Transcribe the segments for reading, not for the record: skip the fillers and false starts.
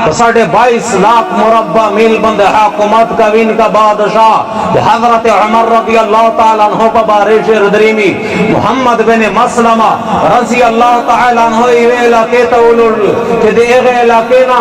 22 लाख मुरब्बा मील बंद हुकूमत का विन का बादशाह हजरत उमर रज़ी अल्लाह ताला अन्हु का बारिश रदरीमी मोहम्मद बिन मसलमा रज़ी अल्लाह ताला अन्हु इलाके तौलुल के देगे इलाके ना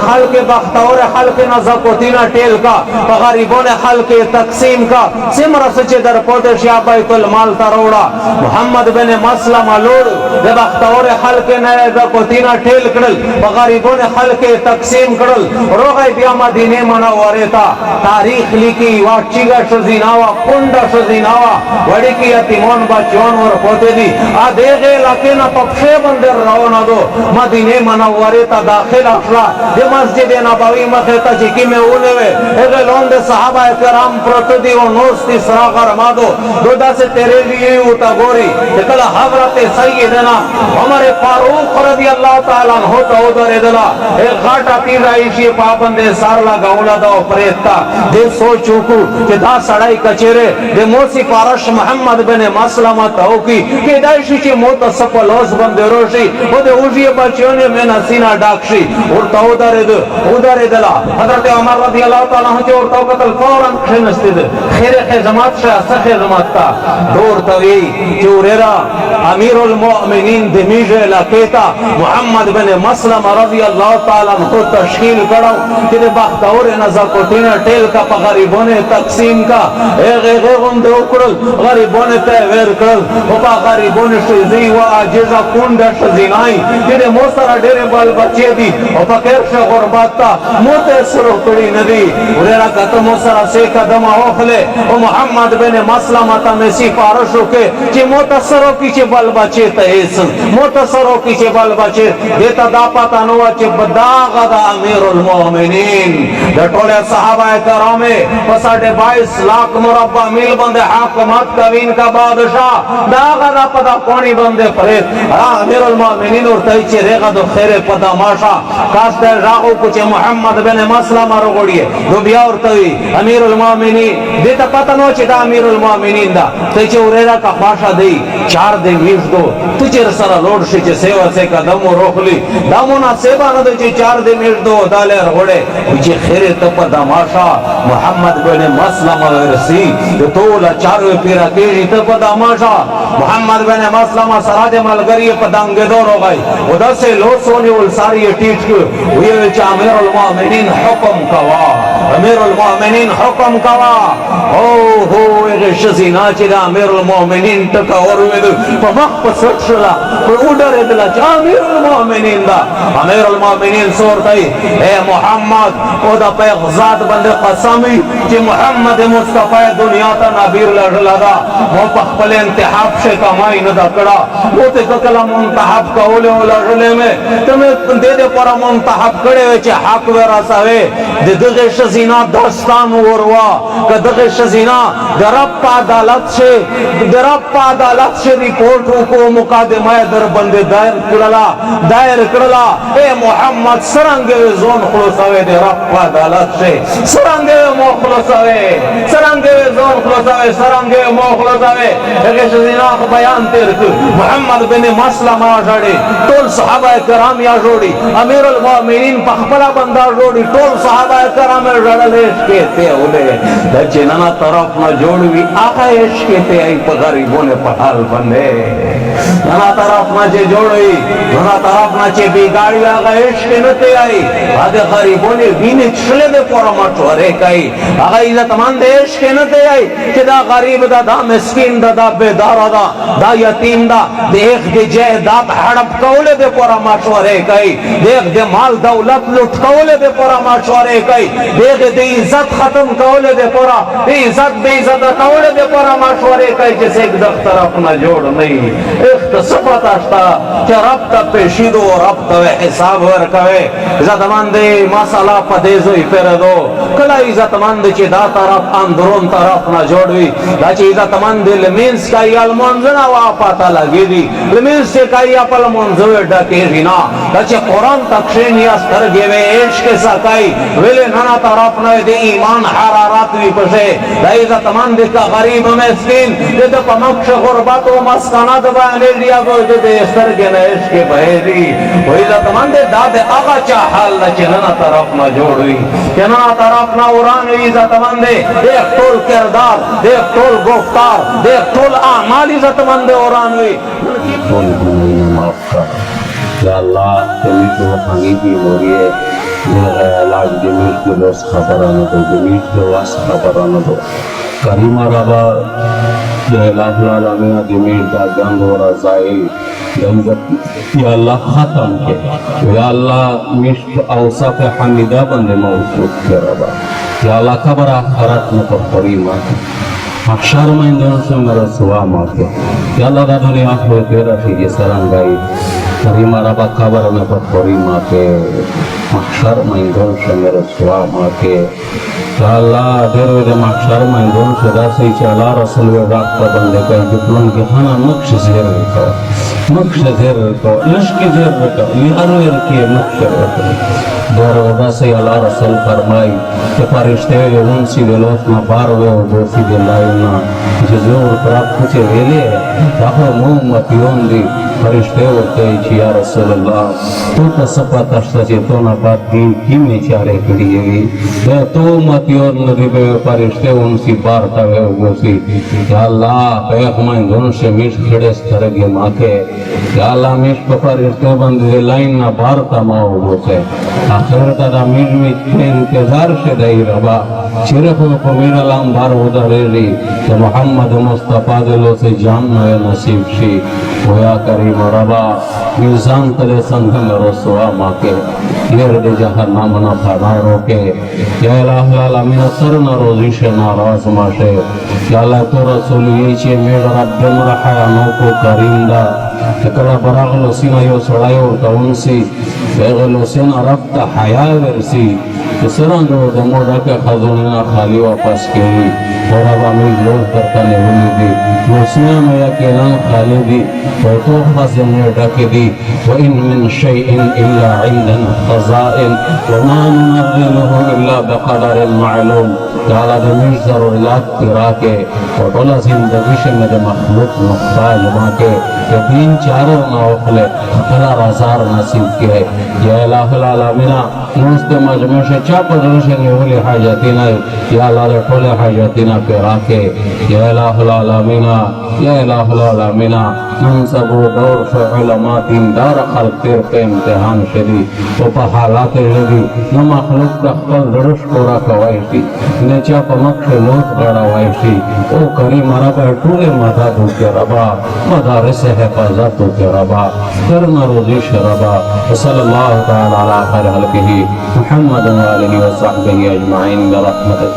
हल के बख्तौर हल के ना ज़कोतीना टेल का गरीबों ने हल के तकसीम का सिमर सचे दर पोते शिया बैतुल माल तरोड़ा मोहम्मद बिन मसलमा लोड जब बख्तौर हल के नए ज़कोतीना टेल करल गरीबों ने हल के तकसीम करल रोगे बिया मदीने मनव्वरे ता तारीख लिखी वाचिगा शजीनावा कुंडा शजीनावा वड़ी की यतीमोन बच्चों और पोते दी आ देगे इलाके ना पक्षे बंदर रवाना दो मदीने मनव्वरे ता दाखिल अफला ये मस्जिद नबवी मखेता जिकी में उन्हें एगे लोंदे सहाबा किराम प्रतुदी और नोस्ती सरागर मादो दोदा से तेरे लिए उता गोरी कल हजरत सैयदना उमर फारूक रज़ियल्लाहु ताला अन्हु तो उधर इधरा एक घाटा तीरा इसी पाबंदे सारला गाउला दो प्रेता दे सोचुकु के दा सड़ाई कचेरे दे मोसी पारश मोहम्मद बिन मसलमा तौकी के दाइशी के मोत सपलोस बंदे रोशी ओदे उजिए बच्चों ने में नसीना डाकशी और तो उधर इधरा हजरत उमर रज़ियल्लाहु ताला अन्हु और तो कतल फौरन खनस्तिद खैर खिदमत से सखे जमात का दूर तवी चूरेरा अमीरुल मोमिनीन दिमीजे लकेता मोहम्मद बिन मसलमा रज़ियल्लाहु ताला अन्हु तशकील करो कि बख्तौर नज़कोतीना टेल का गरीबों ने तकसीम का एक गुंदे उकड़ल गरीबों ने तहवेर करल ओपा गरीबों ने शिजी व आजिजा कुंडा शजीनाई कि मोसरा डेरे बाल बच्चे दी ओपा कैश गुरबता मोते सुरखड़ी नदी उरेरा कत मोसरा से कदम ओखले ओ मोहम्मद बिन मसलमा ता में सिफारिश के कि मोतसरो की बल बचे तहेस मोतसरो की बल बचे देता दापता नोवा चे बदागा दा अमीरुल मोमिनीन डटोले सहाबा करामे 22 लाख मुरब्बा मील बंदे हुकूमत का विन का बादशाह दागा दा पदा कोनी बंदे परे अमीरुल मोमिनीन और तैचे रेगा दो खैरे पदा माशा कास्ते रागो कुछ मोहम्मद बिन मसलमा रोगोड़िए दो बिया और तवी अमीरुल मोमिनीन देता पता नो चे दा अमीरुल मोमिनीन दा तैचे उरेरा का पाशा दे 4 दिन मीज दो तुझे सरा लोड से सेवा से कदम रोखली दामोना सेवा न दे 4 दिन मीज दो दाले रोड़े जे खैरे तप दमाशा मोहम्मद बिन मसलमा रसी तोला 4 पीरा केजी तप दमाशा मोहम्मद बिन मसलमा सराजे मलगरी पदंगे दो रो गई उधर से लो सोने उल सारी टीच को ये अमीरुल मोमिनीन हुक्म कवा अमीरुल मोमिनीन हुक्म कवा ओ हो ये शजीना चिरा अमीरुल मोमिनीन तक और वे पमख पसटला उडर इदला अमीरुल मोमिनीन दा अमीरुल मोमिनीन सोरतई ए मोहम्मद ओदा पे ज़ात बंदे कसमी कि मोहम्मद मुस्तफा दुनिया ता नबीर लड़ा वो पखपले इंतहाब से कमाई न दकड़ा वो ते कला मुंतहब का ओले ओले में तुम्हें दे दे पर मुंतहब करे चे हक वेरा सावे दे दगे शजीना दस्तान वरवा क दगे शजीना दरप्पा अदालत से रिपोर्ट को मुकदमा दर बंदे दायर करला ए मोहम्मद सरंगे जोन खुलसावे दे रप्पा अदालत से सरंगे मो खुलसावे सरंगे जोन खुलसावे सरंगे मो खुलसावे दगे शजीना बयान तेर मोहम्मद बिन मसलमा जड़े टोल सहाबा कराम या जोड़ी अमीरुल मोमिनीन पखपला बंदा जोड़ी टोल सहाबा कराम जड़ले कहते ओले दचे ना तरफ न जोड़वी आका इश्क कहते आई गरीबों ने पहाल बंदे ना तरफ न जे जोड़ी ना तरफ न जे बिगाड़ी आका इश्क नते आई आगे गरीबों ने बीने छले दे परमट अरे कई आका इज्जत मान दे इश्क नते आई कि दा गरीब दा मिस्किन दा बेदार दा यतीम दा देख दे जायदाद हड़प कौले दे परमट अरे कई देख दे माल दौलत लुट कौले दे परमट अरे कई देख दे इज्जत खत्म कौले दे परा इज्जत बेइज्जत कौले दे परमट अरे कई जैसे एक दफ्तर अपना जोड़ नहीं एक सफत आस्ता कि रब तक पेशीदो रब तवे हिसाब वर कवे इज्जतमंद मसाला पदेजो इफेर दो कला इज्जतमंद चे दा तरफ अंदरून तरफ ना जोड़वी दाची इज्जतमंद लमीन्स का याल मंजना वा पता लगी दी लमीन्स से का या पल मंजवे डके रिना दाची कुरान तक्षेन या स्तर गेवे इश्क सकाई वेले नाना तरफ न दे ईमान हरारत भी पशे इज्जत मंद का गरीब मिस्किन ये तो पमक्ष गुरबत व मस्कनत बने लिया को जो दे सर के नश के बहेरी वो इज्जत मंद दादे आगा चाहल न चलना तरफ न जोड़ी चलना तरफ न उड़ान इज्जत मंद देख तोल किरदार देख तोल गुफ्तार देख तोल आमाल इज्जत मंद उड़ान हुई माफ कर या अल्लाह तेरी तो भांगी भी हो रही है लाज जमीर के लोस खबर आना दो जमीर के वास खबर आना दो करीमा रबा आलमीना जमीर का गंद हो रहा जाहिल या अल्लाह खत्म के या अल्लाह मिश्क औसाफ हमीदा बंदे मौसूफ के रबा या अल्लाह खबर आखिरत में तो करीमा अक्षर में दोनों से मेरा सुआ माके या अल्लाह का दुनिया में तेरा शीज़ सरंगाई करीमा रबा खबर में तो करीमा के अक्षर में दोनों से मेरा सुआ माके या अल्लाह देर वे अक्षर में दोनों से दासी चला रसूल वे रात का बंदे का जुबलन के खाना मक्ष ज़ेर को लश्की ज़ेर को लिहारो यर किए मक्ष देर वदा से अल्लाह रसूल फरमाई कि फरिश्ते वे उनसी दिलों में बार वे दोसी दिलाइना जिज़ोर प्राप्त कुछ वेले राहो मुँह मतियों दी फरिश्ते होते या रसूल अल्लाह तो तसप्पा तस्ते तो ना बात की में चारे करिएगी या तो मतियों नदी पे फरिश्ते उनसी बार तवे उसी या अल्लाह पैक में दोनों से मिश खड़े तरह के माके या अल्लाह मिश पे फरिश्ते बंदे लाइन ना बार तमाओ उसे आखिर तदा मिश में इंतजार से दई रबा सिर्फ को मेरा लाम बार उधर रे कि मोहम्मद मुस्तफा दिलों से जान में नसीब शी होया करीम रबा मिजान तले संग में रसवा माके ये दे जहन्नम ना फना रोके या इलाह आलमीन सर ना रोजी से नाराज माशे या अल्लाह तो रसूल ये चे मेरा रब रहा नो को करींदा कला बरागलो सीना यो सड़ायो कौनसी बेगलो सीना रफ्ता हया वर्सी सरंग दमोदा के खजूना खाली वापस केली और अब हमें लोग करता नहीं होने दी मुस्लिम में अकेला खाली दी और तो खज़ाने ढके दी व इन मिन शैइन इल्ला इंदना खज़ाइन व मा नुनज़्ज़िलुहु इल्ला बिक़दरिन मालूम ताला दमीर ज़रूरियात तिरा के और तोला ज़िंदगी से मेरे मखलूक मुख्तार माके ये तीन चारों नौखले खला राज़ार नसीब के या इलाहुल आलमीना मुस्त मजमू से चाप दर्शन होले हाजतीना या अल्लाह टोले हाजतीना पे राखे या इलाहुल आलमीना या इलाहुल आलमीना मनसब दौर से उलमा दीनदार खल्क तेर पे इम्तिहान शरी वो पहालात शरी न मखलूक का खल दरुश कोरा कवाइशी न चाप मक्ष लोट बड़ा वाइशी ओ करी मरा पर टूले मदा दो के रबा मदारस हिफाजत दो के रबा करना रोजी शरबा सल्लल्लाहु तआला अला खैर खल्किही मुहम्मद व आलिहि व सहबिही अजमाइन बरहमतिक।